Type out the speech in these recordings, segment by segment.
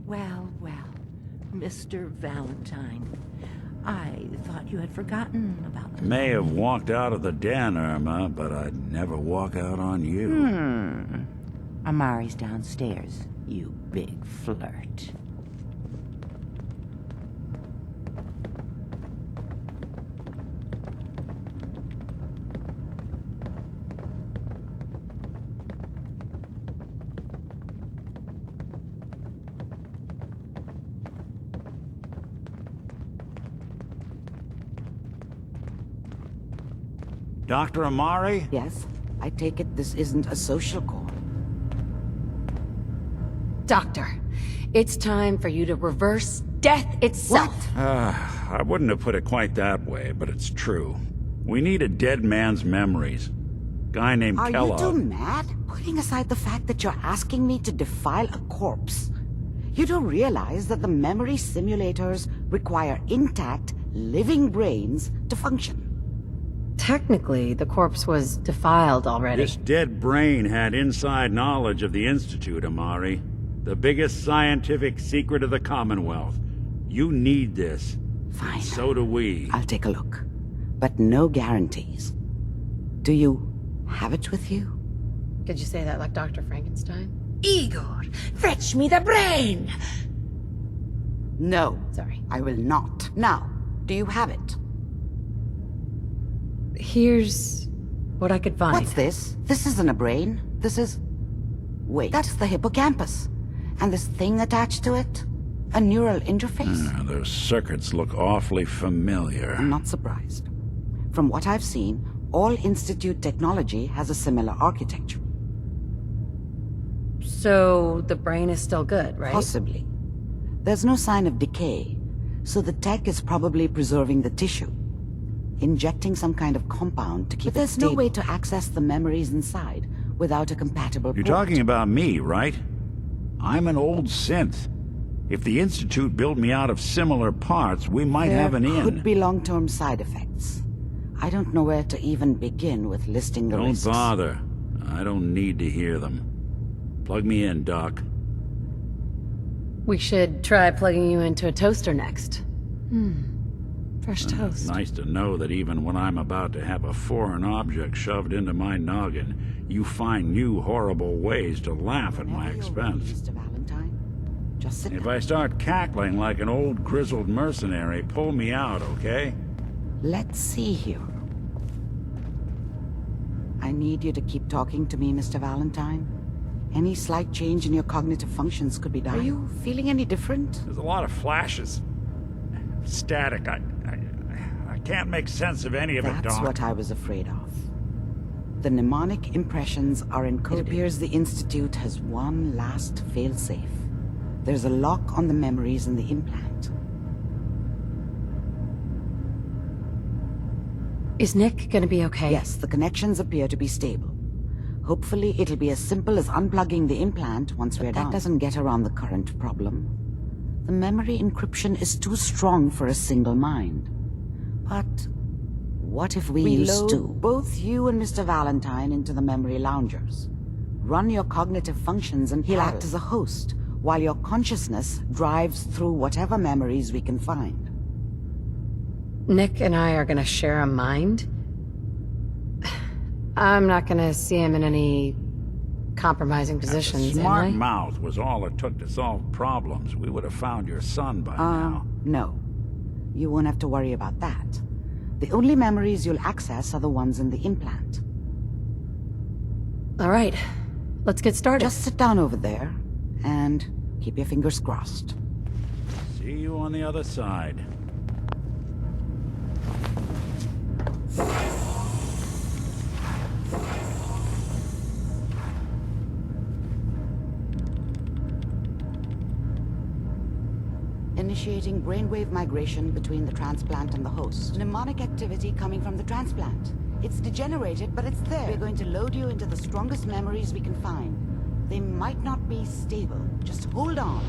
Well, Mr. Valentine. I thought you had forgotten about us. May have walked out of the den, Irma, but I'd never walk out on you. Amari's downstairs, you big flirt. Dr. Amari? Yes? I take it this isn't a social call. Doctor, it's time for you to reverse death itself. I wouldn't have put it quite that way, but it's true. We need a dead man's memories. Guy named Are Kellogg. you two mad? Putting aside the fact that you're asking me to defile a corpse, you don't realize that the memory simulators require intact, living brains to function. Technically, the corpse was defiled already. This dead brain had inside knowledge of the Institute, Amari. The biggest scientific secret of the Commonwealth. You need this. Fine. So do we. I'll take a look. But no guarantees. Do you have it with you? Did you say that like Dr. Frankenstein? Igor, fetch me the brain! No. Sorry. I will not. Now, do you have it? Here's what I could find. What's this? This isn't a brain. This is... Wait, that's the hippocampus. And this thing attached to it? A neural interface? Those circuits look awfully familiar. I'm not surprised. From what I've seen, all Institute technology has a similar architecture. So the brain is still good, right? Possibly. There's no sign of decay, so the tech is probably preserving the tissue. Injecting some kind of compound to keep it stable. But there's no way to access the memories inside without a compatible You're port. talking about me, right? I'm an old synth. If the Institute built me out of similar parts, we might have an in. There could be long-term side effects. I don't know where to even begin with listing the risks. Don't bother. I don't need to hear them. Plug me in, Doc. We should try plugging you into a toaster next. Fresh toast. Nice to know that even when I'm about to have a foreign object shoved into my noggin, you find new horrible ways to laugh at my Whenever you're ready, expense. Mr. Valentine, just sit If down. I start cackling like an old grizzled mercenary, pull me out, okay? Let's see here. I need you to keep talking to me, Mr. Valentine. Any slight change in your cognitive functions could be dire. Are you feeling any different? There's a lot of flashes. Static. I can't make sense of any of it, Doc. That's what I was afraid of. The mnemonic impressions are encoded. It appears the Institute has one last failsafe. There's a lock on the memories in the implant. Is Nick gonna be okay? Yes, the connections appear to be stable. Hopefully it'll be as simple as unplugging the implant once we're done. That doesn't get around the current problem. The memory encryption is too strong for a single mind. But what if we load both you and Mr. Valentine into the memory loungers? Run your cognitive functions and he'll act as a host, while your consciousness drives through whatever memories we can find. Nick and I are gonna share a mind? I'm not gonna see him in any compromising positions, am Smart I? mouth was all it took to solve problems. We would have found your son by now. No. You won't have to worry about that. The only memories you'll access are the ones in the implant. All right, let's get started. Just sit down over there and keep your fingers crossed. See you on the other side. Initiating brainwave migration between the transplant and the host. Mnemonic activity coming from the transplant. It's degenerated, but it's there. We're going to load you into the strongest memories we can find. They might not be stable. Just hold on.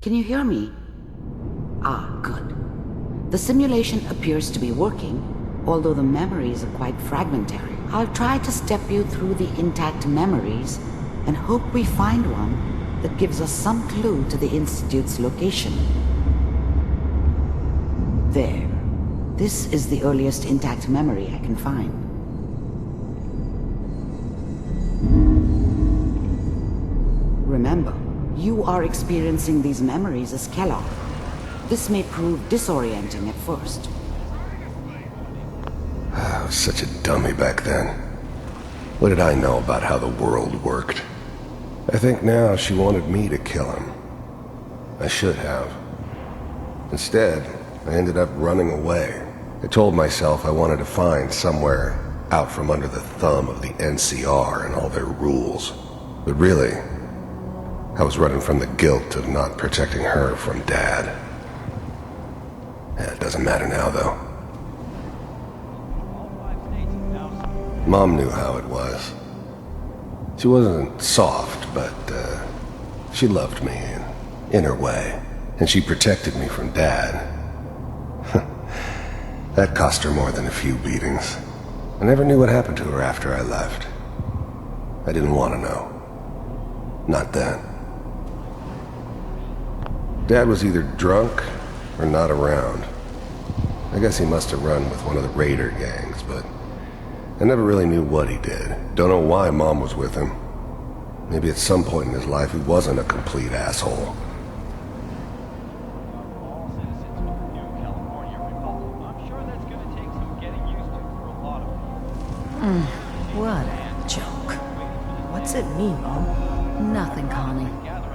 Can you hear me? Ah, good. The simulation appears to be working, although the memories are quite fragmentary. I'll try to step you through the intact memories and hope we find one that gives us some clue to the Institute's location. There. This is the earliest intact memory I can find. Remember, you are experiencing these memories as Kellogg. This may prove disorienting at first. I was such a dummy back then. What did I know about how the world worked? I think now she wanted me to kill him. I should have. Instead, I ended up running away. I told myself I wanted to find somewhere out from under the thumb of the NCR and all their rules. But really, I was running from the guilt of not protecting her from Dad. It doesn't matter now, though. Mom knew how it was. She wasn't soft, but she loved me in her way. And she protected me from Dad. That cost her more than a few beatings. I never knew what happened to her after I left. I didn't want to know. Not then. Dad was either drunk or not around. I guess he must have run with one of the raider gangs, but I never really knew what he did. Don't know why Mom was with him. Maybe at some point in his life he wasn't a complete asshole. What a joke. What's it mean, Mom? Nothing, Connie.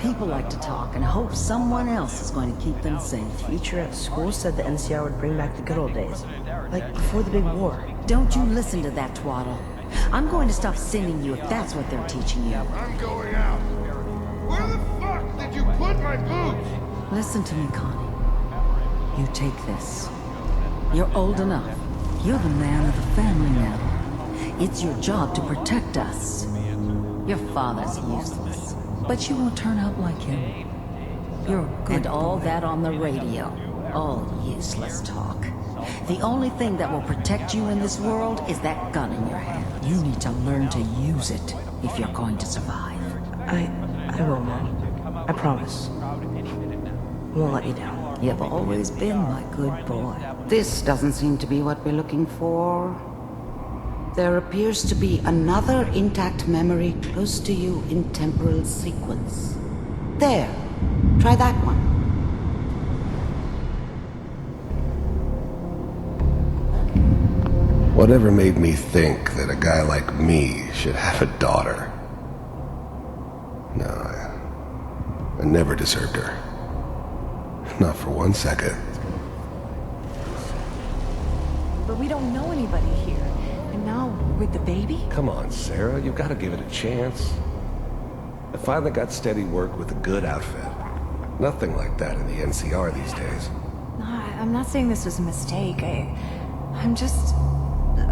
People like to talk and hope someone else is going to keep them safe. Teacher at school said the NCR would bring back the good old days. Like before the big war. Don't you listen to that twaddle. I'm going to stop sending you if that's what they're teaching you. I'm going out. Where the fuck did you put my boots? Listen to me, Connie. You take this. You're old enough. You're the man of the family now. It's your job to protect us. Your father's useless, but you won't turn out like him. You're a good. And all that on the radio. All useless talk. The only thing that will protect you in this world is that gun in your hand. You need to learn to use it if you're going to survive. I will, Mom. I promise. I won't let you down. You've always been my good boy. This doesn't seem to be what we're looking for. There appears to be another intact memory close to you in temporal sequence. There. Try that one. Whatever made me think that a guy like me should have a daughter? No, I never deserved her. Not for 1 second. But we don't know anybody here. And now, with the baby? Come on, Sarah, you've got to give it a chance. I finally got steady work with a good outfit. Nothing like that in the NCR these days. No, I'm not saying this was a mistake. I'm just...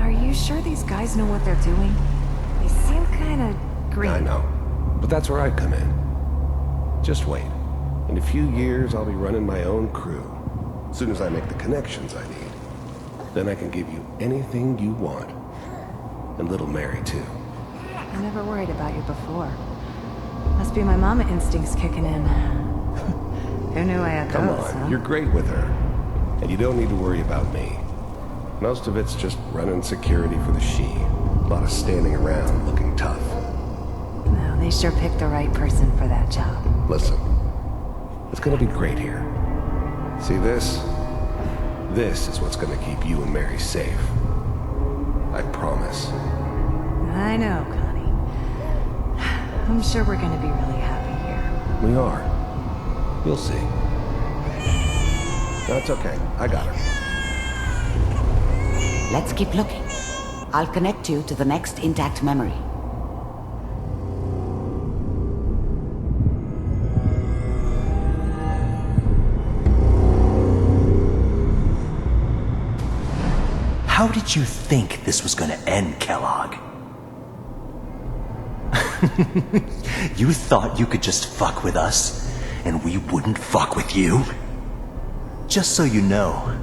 Are you sure these guys know what they're doing? They seem kinda green. I know, but that's where I come in. Just wait. In a few years, I'll be running my own crew. As soon as I make the connections I need. Then I can give you anything you want. And little Mary, too. I never worried about you before. Must be my mama instincts kicking in. Who knew I had Come those, on, huh? you're great with her. And you don't need to worry about me. Most of it's just running security for the she. A lot of standing around looking tough. No, they sure picked the right person for that job. Listen, it's gonna be great here. See this? This is what's gonna keep you and Mary safe. I promise. I know, Connie. I'm sure we're gonna be really happy here. We are. You'll see. That's okay. I got her. Let's keep looking. I'll connect you to the next intact memory. How did you think this was gonna end, Kellogg? You thought you could just fuck with us? and we wouldn't fuck with you? Just so you know,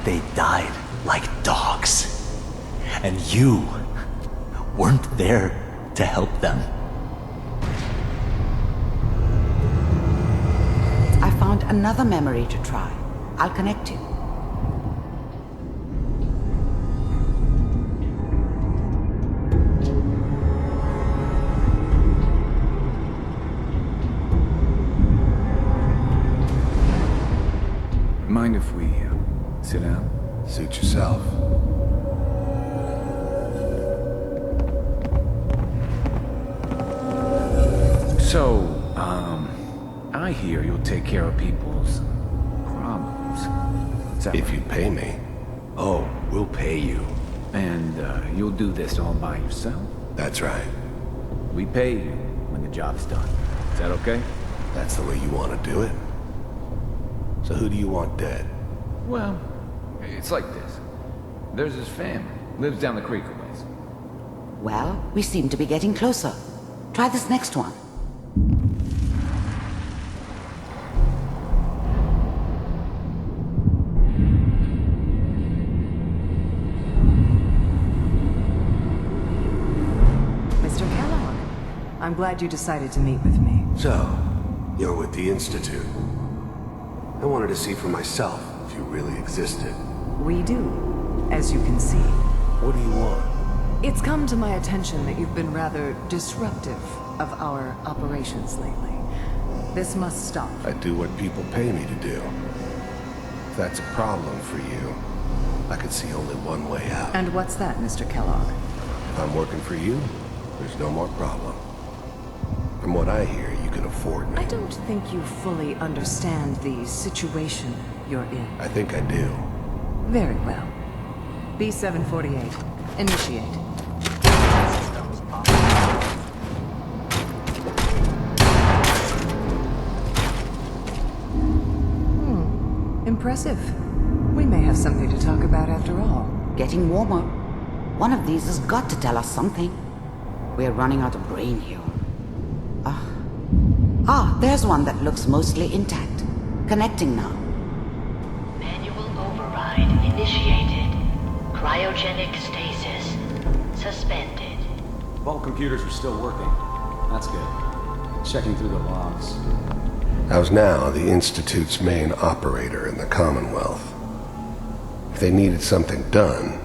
they died like dogs. And you weren't there to help them. I found another memory to try. I'll connect you. Mind if we sit down? Suit yourself. So, I hear you'll take care of people's problems. Is that If right? you pay me. Oh, we'll pay you. And you'll do this all by yourself? That's right. We pay you when the job's done. Is that okay? That's the way you want to do it. So who do you want dead? Well, it's like this. There's his family. Lives down the creek a ways. Well, we seem to be getting closer. Try this next one. Mr. Kellogg, I'm glad you decided to meet with me. So, you're with the Institute. I wanted to see for myself if you really existed. We do, as you can see. What do you want? It's come to my attention that you've been rather disruptive of our operations lately. This must stop. I do what people pay me to do. If that's a problem for you, I could see only one way out. And what's that, Mr. Kellogg? If I'm working for you, there's no more problem. From what I hear, you can afford me. I don't think you fully understand the situation you're in. I think I do. Very well. B-748, initiate. Impressive. We may have something to talk about after all. Getting warmer. One of these has got to tell us something. We're running out of brain here. There's one that looks mostly intact. Connecting now. Manual override initiated. Cryogenic stasis suspended. All computers are still working. That's good. Checking through the logs. I was now the Institute's main operator in the Commonwealth. If they needed something done,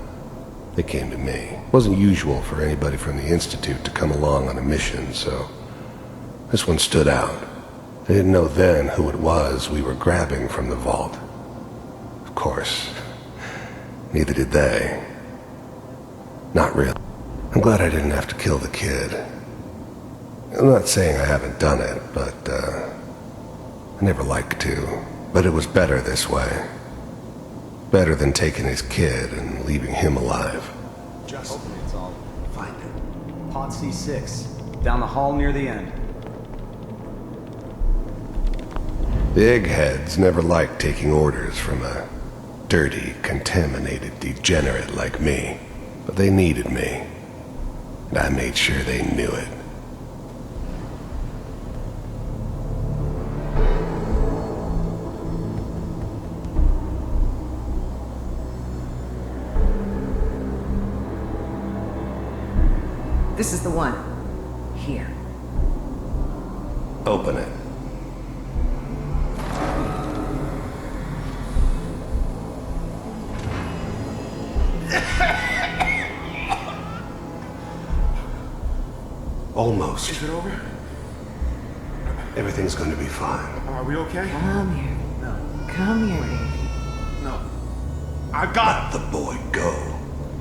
they came to me. It wasn't usual for anybody from the Institute to come along on a mission, so this one stood out. They didn't know then who it was we were grabbing from the vault. Of course, neither did they. Not really. I'm glad I didn't have to kill the kid. I'm not saying I haven't done it, but, I never liked to. But it was better this way. Better than taking his kid and leaving him alive. Just hopefully it's all. Find it. Pod C6. Down the hall near the end. The eggheads never liked taking orders from a dirty, contaminated degenerate like me. But they needed me. And I made sure they knew it. This is the one. Here. Open it. Almost. Is it over? Everything's going to be fine. Are we okay? Come here. No. Come here, baby. No. I got Let the boy go.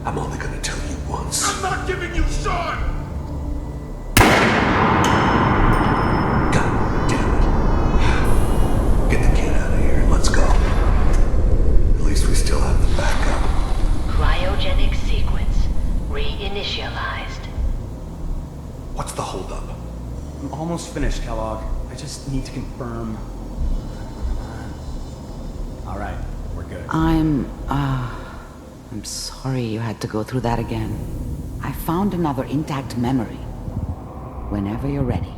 I'm only going to tell you once. I'm not giving you Sean! God damn it. Get the kid out of here and let's go. At least we still have the backup. Cryogenic sequence reinitialized. What's the holdup? I'm almost finished, Kellogg. I just need to confirm. All right, we're good. I'm sorry you had to go through that again. I found another intact memory. Whenever you're ready.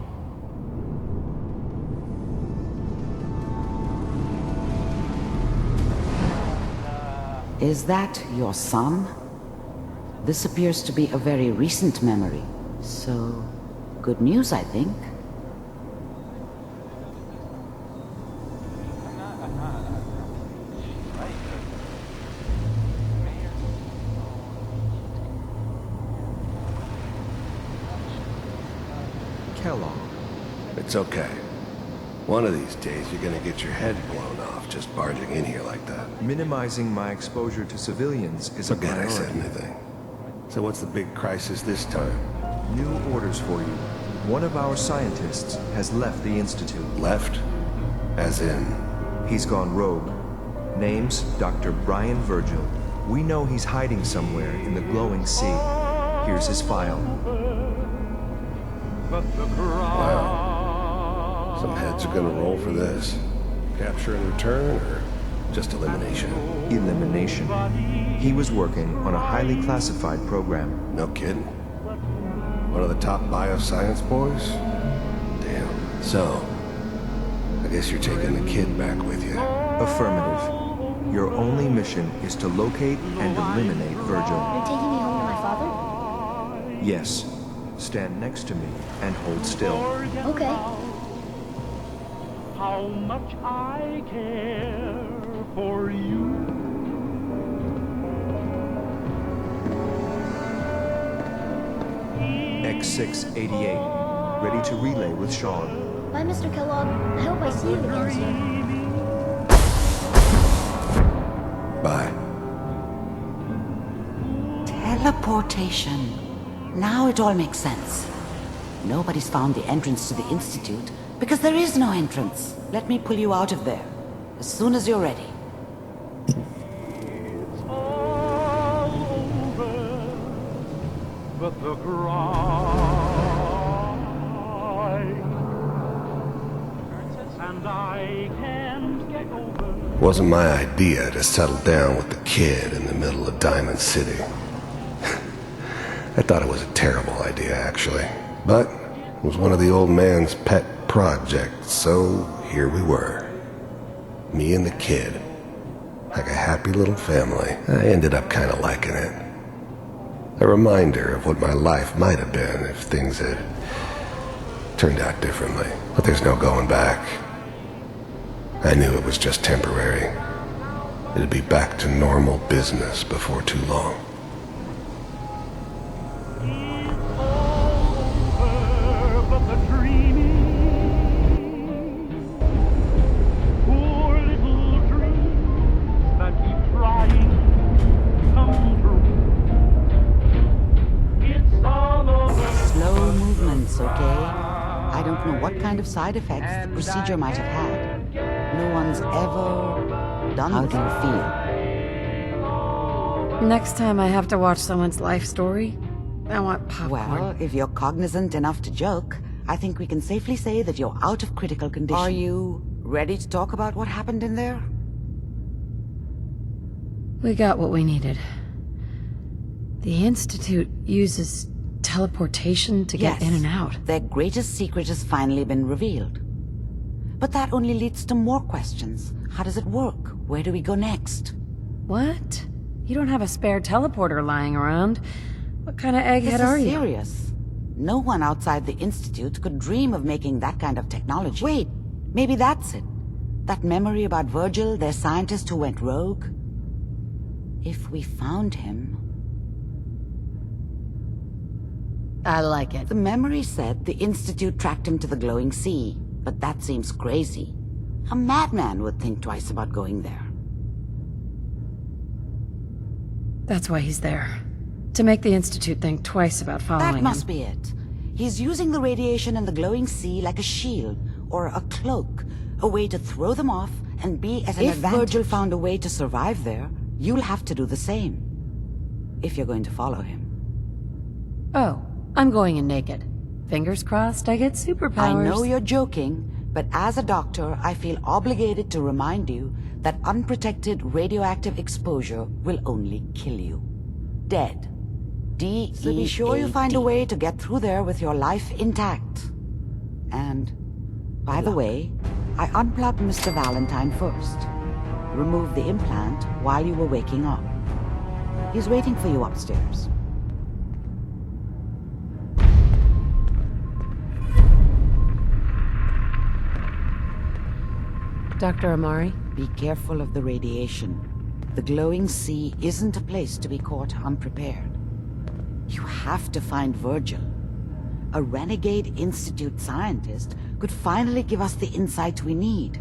Is that your son? This appears to be a very recent memory. So, good news, I think. Kellogg. It's okay. One of these days, you're gonna get your head blown off just barging in here like that. Minimizing my exposure to civilians is a Forget I priority. said anything. So what's the big crisis this time? New orders for you. One of our scientists has left the Institute. Left? As in? He's gone rogue. Name's Dr. Brian Virgil. We know he's hiding somewhere in the glowing sea. Here's his file. Wow. Some heads are gonna roll for this. Capture and return, or just elimination? Elimination. He was working on a highly classified program. No kidding. One of the top bioscience boys? Damn. So, I guess you're taking the kid back with you. Affirmative. Your only mission is to locate and eliminate Virgil. You're taking me home to my father? Yes. Stand next to me and hold still. Okay. How much I care for you. X688. Ready to relay with Sean. Bye, Mr. Kellogg. I hope I see you again soon. Bye. Teleportation. Now it all makes sense. Nobody's found the entrance to the Institute because there is no entrance. Let me pull you out of there as soon as you're ready. It's all over, but the cry, and I can't get over. Wasn't my idea to settle down with the kid in the middle of Diamond City. I thought it was a terrible idea, actually. But it was one of the old man's pet projects, so here we were. Me and the kid. Like a happy little family. I ended up kind of liking it. A reminder of what my life might have been if things had turned out differently. But there's no going back. I knew it was just temporary. It'd be back to normal business before too long. Slow movements, okay? I don't know what kind of side effects the procedure might have had. No one's ever done. How do you feel? Next time I have to watch someone's life story, I want popcorn. Well, if you're cognizant enough to joke, I think we can safely say that you're out of critical condition. Are you ready to talk about what happened in there? We got what we needed. The Institute uses teleportation to get in and out. Their greatest secret has finally been revealed. But that only leads to more questions. How does it work? Where do we go next? What? You don't have a spare teleporter lying around. What kind of egghead are you? This is serious. No one outside the Institute could dream of making that kind of technology. Wait, maybe that's it. That memory about Virgil, their scientist who went rogue? If we found him... I like it. The memory said the Institute tracked him to the glowing sea, but that seems crazy. A madman would think twice about going there. That's why he's there. To make the Institute think twice about following him. That must be it. He's using the radiation in the glowing sea like a shield, or a cloak, a way to throw them off and be at an advantage. If Virgil found a way to survive there, you'll have to do the same. If you're going to follow him. Oh, I'm going in naked. Fingers crossed I get superpowers. I know you're joking, but as a doctor, I feel obligated to remind you that unprotected radioactive exposure will only kill you. Dead. D-E-A-D. So be sure you find a way to get through there with your life intact. And, by the way, I unplugged Mr. Valentine first. remove the implant while you were waking up. He's waiting for you upstairs. Dr. Amari? Be careful of the radiation. The glowing sea isn't a place to be caught unprepared. You have to find Virgil. A renegade Institute scientist could finally give us the insight we need.